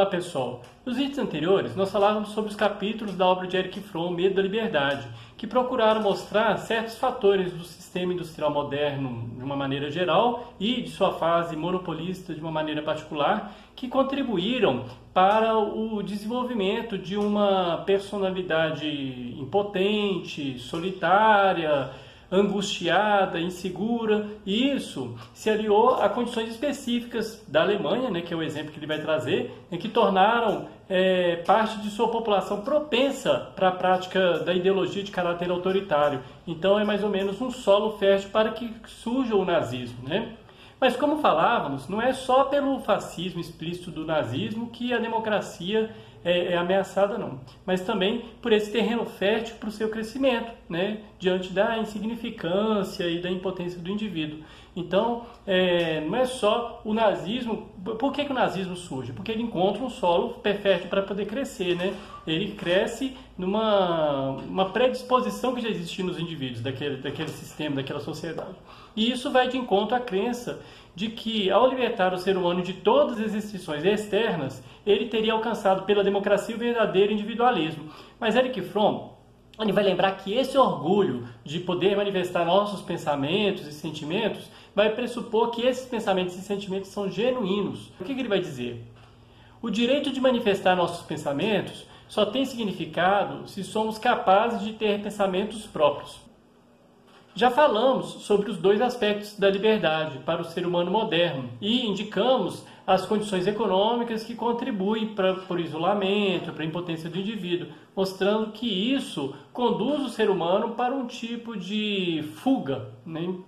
Olá pessoal, nos vídeos anteriores nós falávamos sobre os capítulos da obra de Erich Fromm, Medo da Liberdade, que procuraram mostrar certos fatores do sistema industrial moderno de uma maneira geral e de sua fase monopolista de uma maneira particular, que contribuíram para o desenvolvimento de uma personalidade impotente, solitária, angustiada, insegura, e isso se aliou a condições específicas da Alemanha, que é o exemplo que ele vai trazer, que tornaram parte de sua população propensa para a prática da ideologia de caráter autoritário. Então é mais ou menos um solo fértil para que surja o nazismo, Mas como falávamos, não é só pelo fascismo explícito do nazismo que a democracia é ameaçada, não. Mas também por esse terreno fértil para o seu crescimento, diante da insignificância e da impotência do indivíduo. Então, não é só o nazismo. Por que o nazismo surge? Porque ele encontra um solo fértil para poder crescer, Ele cresce numa predisposição que já existia nos indivíduos daquele sistema, daquela sociedade. E isso vai de encontro à crença de que, ao libertar o ser humano de todas as restrições externas, ele teria alcançado pela democracia o verdadeiro individualismo. Mas Erich Fromm, ele vai lembrar que esse orgulho de poder manifestar nossos pensamentos e sentimentos vai pressupor que esses pensamentos e sentimentos são genuínos. O que ele vai dizer? O direito de manifestar nossos pensamentos só tem significado se somos capazes de ter pensamentos próprios. Já falamos sobre os dois aspectos da liberdade para o ser humano moderno e indicamos as condições econômicas que contribuem para o isolamento, para a impotência do indivíduo, mostrando que isso conduz o ser humano para um tipo de fuga,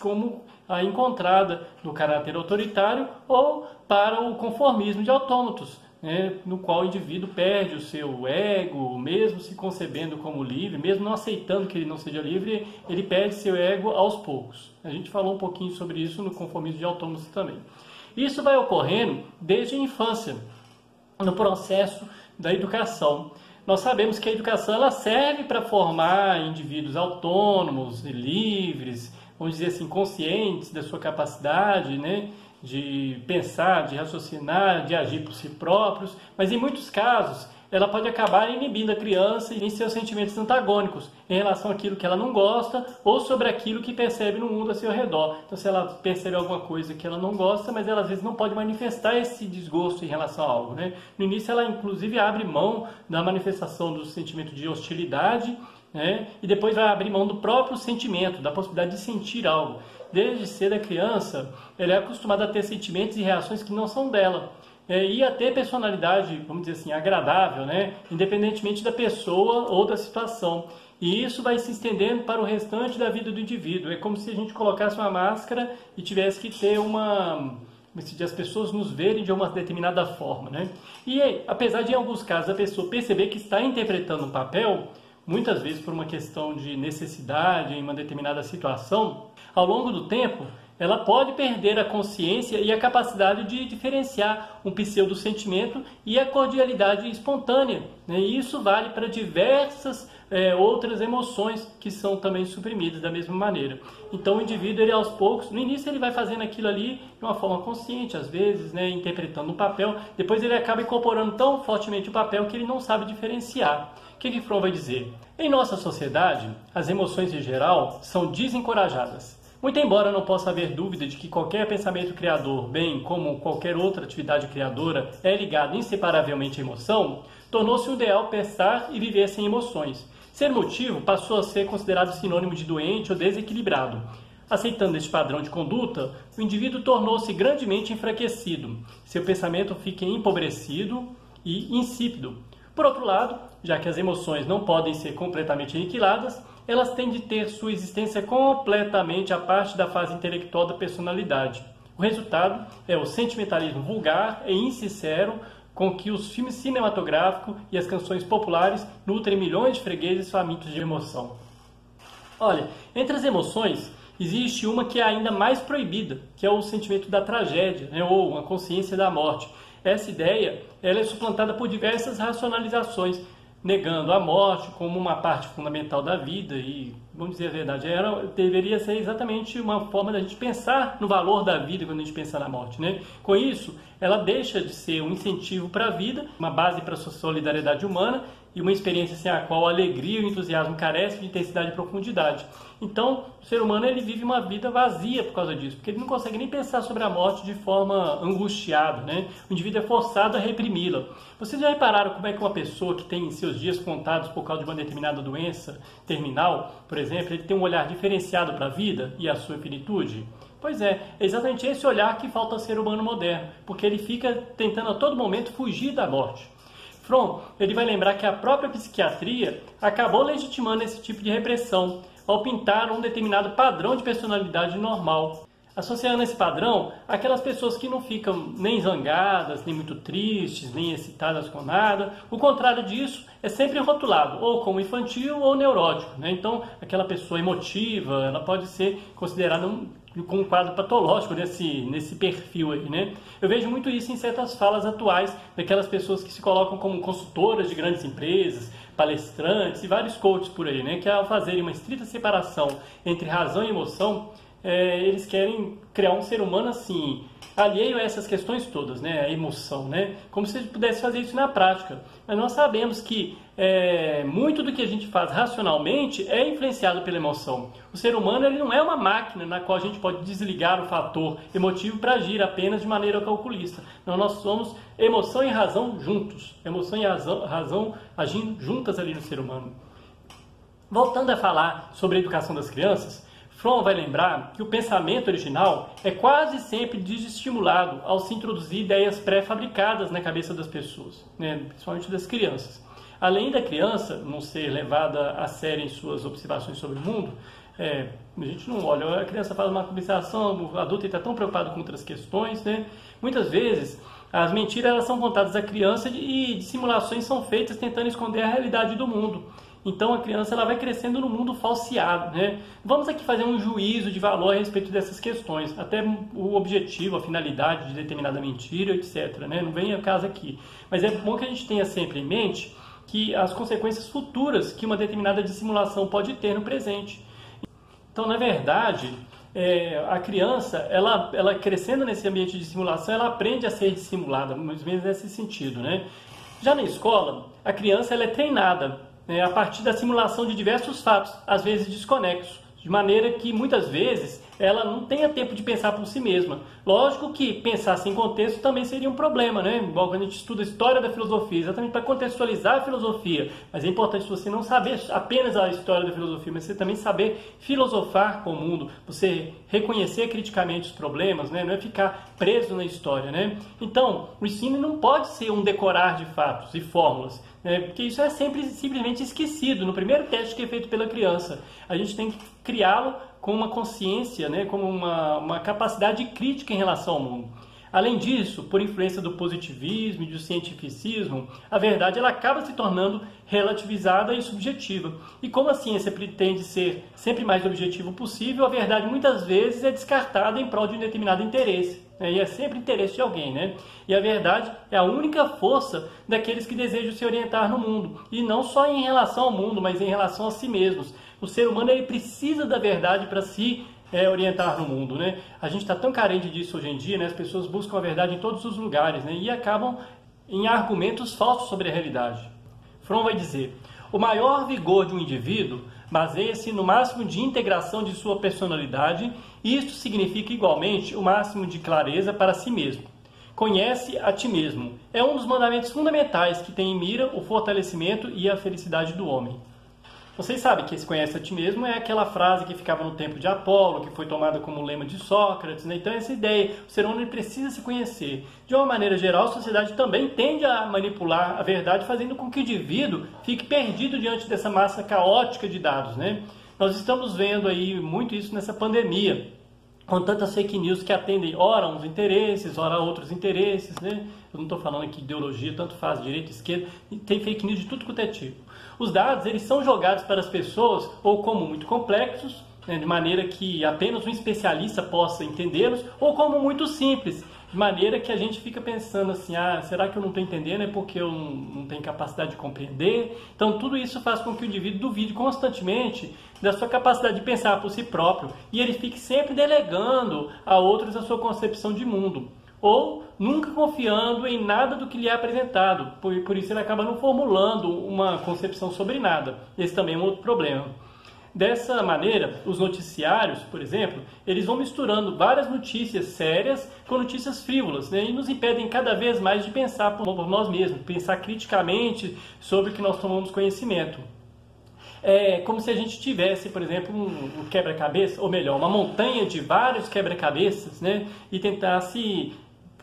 como a encontrada no caráter autoritário, ou para o conformismo de autômatos, no qual o indivíduo perde o seu ego, mesmo se concebendo como livre, mesmo não aceitando que ele não seja livre, ele perde seu ego aos poucos. A gente falou um pouquinho sobre isso no conformismo de autômatos também. Isso vai ocorrendo desde a infância, no processo da educação. Nós sabemos que a educação ela serve para formar indivíduos autônomos e livres, vamos dizer assim, conscientes da sua capacidade, de pensar, de raciocinar, de agir por si próprios, mas em muitos casos ela pode acabar inibindo a criança em seus sentimentos antagônicos em relação àquilo que ela não gosta ou sobre aquilo que percebe no mundo a seu redor. Então, se ela percebe alguma coisa que ela não gosta, mas ela às vezes não pode manifestar esse desgosto em relação a algo. No início ela inclusive abre mão da manifestação do sentimento de hostilidade, e depois vai abrir mão do próprio sentimento, da possibilidade de sentir algo. Desde cedo a criança, ela é acostumada a ter sentimentos e reações que não são dela. E a ter personalidade, vamos dizer assim, agradável, independentemente da pessoa ou da situação. E isso vai se estendendo para o restante da vida do indivíduo. É como se a gente colocasse uma máscara e tivesse que ter as pessoas nos verem de uma determinada forma. E apesar de, em alguns casos, a pessoa perceber que está interpretando um papel, muitas vezes por uma questão de necessidade em uma determinada situação, ao longo do tempo, ela pode perder a consciência e a capacidade de diferenciar um pseudo-sentimento e a cordialidade espontânea. E isso vale para diversas outras emoções que são também suprimidas da mesma maneira. Então o indivíduo, ele aos poucos, no início ele vai fazendo aquilo ali de uma forma consciente, às vezes, interpretando um papel, depois ele acaba incorporando tão fortemente o papel que ele não sabe diferenciar. O que Fromm vai dizer? Em nossa sociedade, as emoções em geral são desencorajadas. Muito embora não possa haver dúvida de que qualquer pensamento criador, bem como qualquer outra atividade criadora, é ligado inseparavelmente à emoção, tornou-se o ideal pensar e viver sem emoções. Ser motivo passou a ser considerado sinônimo de doente ou desequilibrado. Aceitando este padrão de conduta, o indivíduo tornou-se grandemente enfraquecido. Seu pensamento fica empobrecido e insípido. Por outro lado, já que as emoções não podem ser completamente aniquiladas, elas têm de ter sua existência completamente à parte da fase intelectual da personalidade. O resultado é o sentimentalismo vulgar e insincero com que os filmes cinematográficos e as canções populares nutrem milhões de fregueses famintos de emoção. Olha, entre as emoções, existe uma que é ainda mais proibida, que é o sentimento da tragédia, ou a consciência da morte. Essa ideia ela é suplantada por diversas racionalizações, negando a morte como uma parte fundamental da vida e, vamos dizer a verdade, deveria ser exatamente uma forma da gente pensar no valor da vida quando a gente pensa na morte, né? Com isso, ela deixa de ser um incentivo para a vida, uma base para a solidariedade humana e uma experiência sem a qual a alegria e o entusiasmo carecem de intensidade e profundidade. Então, o ser humano ele vive uma vida vazia por causa disso, porque ele não consegue nem pensar sobre a morte de forma angustiada, né? O indivíduo é forçado a reprimi-la. Vocês já repararam como é que uma pessoa que tem seus dias contados por causa de uma determinada doença terminal, por exemplo, ele tem um olhar diferenciado para a vida e a sua finitude? Pois é exatamente esse olhar que falta ao ser humano moderno, porque ele fica tentando a todo momento fugir da morte. Fromm, ele vai lembrar que a própria psiquiatria acabou legitimando esse tipo de repressão ao pintar um determinado padrão de personalidade normal, associando esse padrão àquelas pessoas que não ficam nem zangadas, nem muito tristes, nem excitadas com nada. O contrário disso é sempre rotulado, ou como infantil ou neurótico, né? Então, aquela pessoa emotiva, ela pode ser considerada com um quadro patológico nesse perfil aí, né? Eu vejo muito isso em certas falas atuais daquelas pessoas que se colocam como consultoras de grandes empresas, palestrantes e vários coaches por aí, né? Que ao fazerem uma estrita separação entre razão e emoção, eles querem criar um ser humano assim, alheio a essas questões todas, né? A emoção, né? Como se a gente pudesse fazer isso na prática. Mas nós sabemos que muito do que a gente faz racionalmente é influenciado pela emoção. O ser humano ele não é uma máquina na qual a gente pode desligar o fator emotivo para agir apenas de maneira calculista. Não, nós somos emoção e razão juntos. Emoção e razão agindo juntas ali no ser humano. Voltando a falar sobre a educação das crianças, Fromm vai lembrar que o pensamento original é quase sempre desestimulado ao se introduzir ideias pré-fabricadas na cabeça das pessoas, né, principalmente das crianças. Além da criança não ser levada a sério em suas observações sobre o mundo, a gente não olha, a criança faz uma observação, o adulto está tão preocupado com outras questões, né? Muitas vezes as mentiras elas são contadas à criança e dissimulações são feitas tentando esconder a realidade do mundo. Então a criança ela vai crescendo no mundo falseado, né? Vamos aqui fazer um juízo de valor a respeito dessas questões, até o objetivo, a finalidade de determinada mentira, etc, né? Não vem a caso aqui. Mas é bom que a gente tenha sempre em mente que as consequências futuras que uma determinada dissimulação pode ter no presente. Então, na verdade, a criança, ela crescendo nesse ambiente de simulação, ela aprende a ser dissimulada, mais ou menos nesse sentido, né? Já na escola, a criança ela é treinada a partir da simulação de diversos fatos, às vezes desconexos, de maneira que muitas vezes ela não tenha tempo de pensar por si mesma. Lógico que pensar sem contexto também seria um problema, né? Igual quando a gente estuda a história da filosofia, exatamente para contextualizar a filosofia. Mas é importante você não saber apenas a história da filosofia, mas você também saber filosofar com o mundo, você reconhecer criticamente os problemas, né? Não é ficar preso na história, né? Então, o ensino não pode ser um decorar de fatos e fórmulas, porque isso é simplesmente esquecido no primeiro teste que é feito pela criança. A gente tem que criá-lo com uma consciência, com uma capacidade crítica em relação ao mundo. Além disso, por influência do positivismo e do cientificismo, a verdade ela acaba se tornando relativizada e subjetiva. E como a ciência pretende ser sempre mais objetivo possível, a verdade muitas vezes é descartada em prol de um determinado interesse. E é sempre interesse de alguém, né? E a verdade é a única força daqueles que desejam se orientar no mundo. E não só em relação ao mundo, mas em relação a si mesmos. O ser humano ele precisa da verdade para se orientar no mundo, né? A gente está tão carente disso hoje em dia, né? As pessoas buscam a verdade em todos os lugares, né? E acabam em argumentos falsos sobre a realidade. Fromm vai dizer: o maior vigor de um indivíduo baseia-se no máximo de integração de sua personalidade, e isto significa igualmente o máximo de clareza para si mesmo. Conhece a ti mesmo. É um dos mandamentos fundamentais que tem em mira o fortalecimento e a felicidade do homem. Vocês sabem que esse conhece a ti mesmo é aquela frase que ficava no tempo de Apolo, que foi tomada como lema de Sócrates, né? Então essa ideia, o ser humano precisa se conhecer. De uma maneira geral, a sociedade também tende a manipular a verdade, fazendo com que o indivíduo fique perdido diante dessa massa caótica de dados, né? Nós estamos vendo aí muito isso nessa pandemia, com tantas fake news que atendem ora a uns interesses, ora a outros interesses, né? Eu não estou falando aqui de ideologia, tanto faz direita, esquerda, e tem fake news de tudo quanto é tipo. Os dados eles são jogados para as pessoas ou como muito complexos, de maneira que apenas um especialista possa entendê-los, ou como muito simples, de maneira que a gente fica pensando assim, será que eu não estou entendendo? É porque eu não tenho capacidade de compreender? Então tudo isso faz com que o indivíduo duvide constantemente da sua capacidade de pensar por si próprio e ele fique sempre delegando a outros a sua concepção de mundo, ou nunca confiando em nada do que lhe é apresentado, por isso ele acaba não formulando uma concepção sobre nada. Esse também é um outro problema. Dessa maneira, os noticiários, por exemplo, eles vão misturando várias notícias sérias com notícias frívolas, né? E nos impedem cada vez mais de pensar por nós mesmos, pensar criticamente sobre o que nós tomamos conhecimento. É como se a gente tivesse, por exemplo, um quebra-cabeça, ou melhor, uma montanha de vários quebra-cabeças, né? E tentasse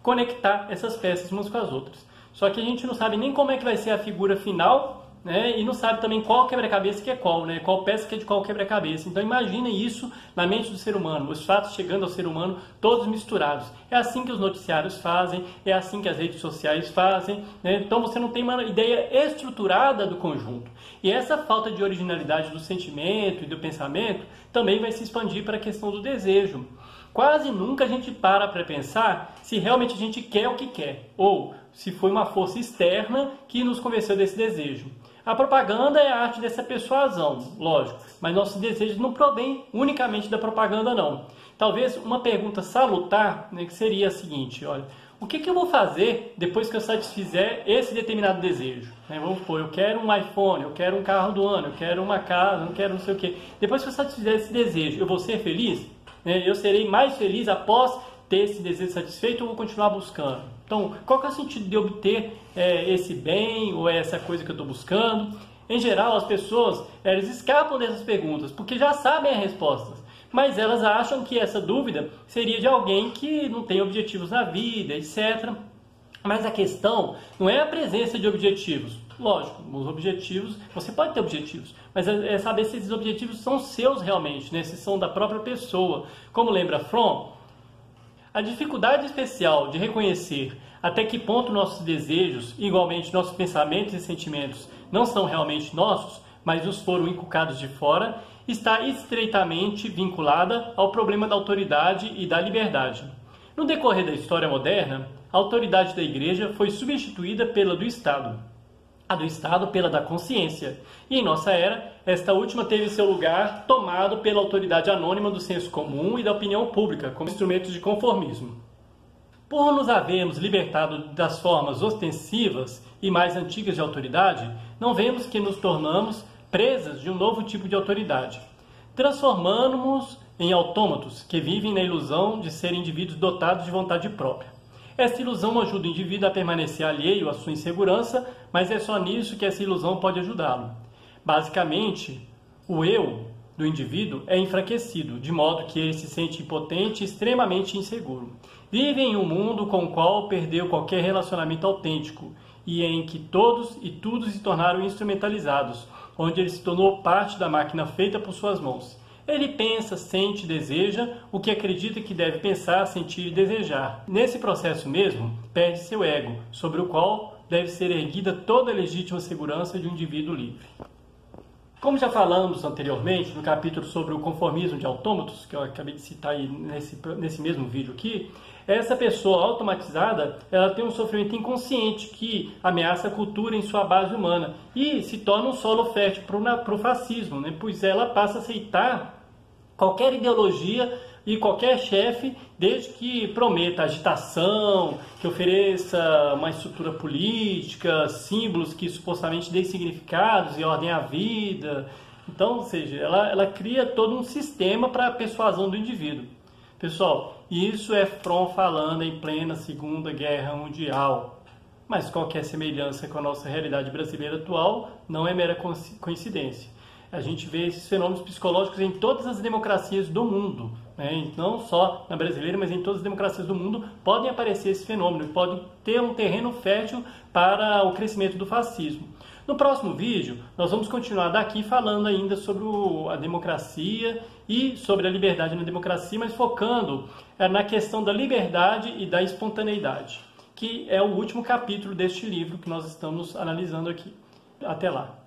conectar essas peças umas com as outras. Só que a gente não sabe nem como é que vai ser a figura final, né? E não sabe também qual quebra-cabeça que é qual, né? Qual peça que é de qual quebra-cabeça. Então imagina isso na mente do ser humano, os fatos chegando ao ser humano todos misturados. É assim que os noticiários fazem, é assim que as redes sociais fazem, né? Então você não tem uma ideia estruturada do conjunto. E essa falta de originalidade do sentimento e do pensamento também vai se expandir para a questão do desejo. Quase nunca a gente para pensar se realmente a gente quer o que quer, ou se foi uma força externa que nos convenceu desse desejo. A propaganda é a arte dessa persuasão, lógico, mas nossos desejos não provêm unicamente da propaganda, não. Talvez uma pergunta salutar, né, que seria a seguinte, olha, o que eu vou fazer depois que eu satisfizer esse determinado desejo? Vamos supor, eu quero um iPhone, eu quero um carro do ano, eu quero uma casa, eu quero não sei o quê. Depois que eu satisfizer esse desejo, eu vou ser feliz? Eu serei mais feliz após ter esse desejo satisfeito ou vou continuar buscando? Então, qual que é o sentido de obter esse bem ou essa coisa que eu estou buscando? Em geral, as pessoas elas escapam dessas perguntas porque já sabem as respostas, mas elas acham que essa dúvida seria de alguém que não tem objetivos na vida, etc. Mas a questão não é a presença de objetivos. Lógico, os objetivos, você pode ter objetivos, mas é saber se esses objetivos são seus realmente, né? Se são da própria pessoa. Como lembra Fromm, a dificuldade especial de reconhecer até que ponto nossos desejos, igualmente nossos pensamentos e sentimentos, não são realmente nossos, mas nos foram inculcados de fora, está estreitamente vinculada ao problema da autoridade e da liberdade. No decorrer da história moderna, a autoridade da Igreja foi substituída pela do Estado. A do Estado pela da consciência. E em nossa era, esta última teve seu lugar tomado pela autoridade anônima do senso comum e da opinião pública, como instrumentos de conformismo. Por nos havermos libertado das formas ostensivas e mais antigas de autoridade, não vemos que nos tornamos presas de um novo tipo de autoridade. Transformando-nos em autômatos que vivem na ilusão de serem indivíduos dotados de vontade própria. Essa ilusão ajuda o indivíduo a permanecer alheio à sua insegurança, mas é só nisso que essa ilusão pode ajudá-lo. Basicamente, o eu do indivíduo é enfraquecido, de modo que ele se sente impotente e extremamente inseguro. Vive em um mundo com o qual perdeu qualquer relacionamento autêntico e em que todos e tudo se tornaram instrumentalizados, onde ele se tornou parte da máquina feita por suas mãos. Ele pensa, sente, deseja o que acredita que deve pensar, sentir e desejar. Nesse processo mesmo, perde seu ego, sobre o qual deve ser erguida toda a legítima segurança de um indivíduo livre. Como já falamos anteriormente, no capítulo sobre o conformismo de autômatos, que eu acabei de citar aí nesse mesmo vídeo aqui, essa pessoa automatizada ela tem um sofrimento inconsciente que ameaça a cultura em sua base humana e se torna um solo fértil para o fascismo, né? Pois ela passa a aceitar qualquer ideologia e qualquer chefe, desde que prometa agitação, que ofereça uma estrutura política, símbolos que supostamente deem significados e ordem à vida. Então, ou seja, ela cria todo um sistema para a persuasão do indivíduo. Pessoal, isso é Fromm falando em plena Segunda Guerra Mundial. Mas qualquer semelhança com a nossa realidade brasileira atual não é mera coincidência. A gente vê esses fenômenos psicológicos em todas as democracias do mundo, né? Não só na brasileira, mas em todas as democracias do mundo podem aparecer esse fenômeno, podem ter um terreno fértil para o crescimento do fascismo. No próximo vídeo, nós vamos continuar daqui falando ainda sobre a democracia e sobre a liberdade na democracia, mas focando na questão da liberdade e da espontaneidade, que é o último capítulo deste livro que nós estamos analisando aqui. Até lá!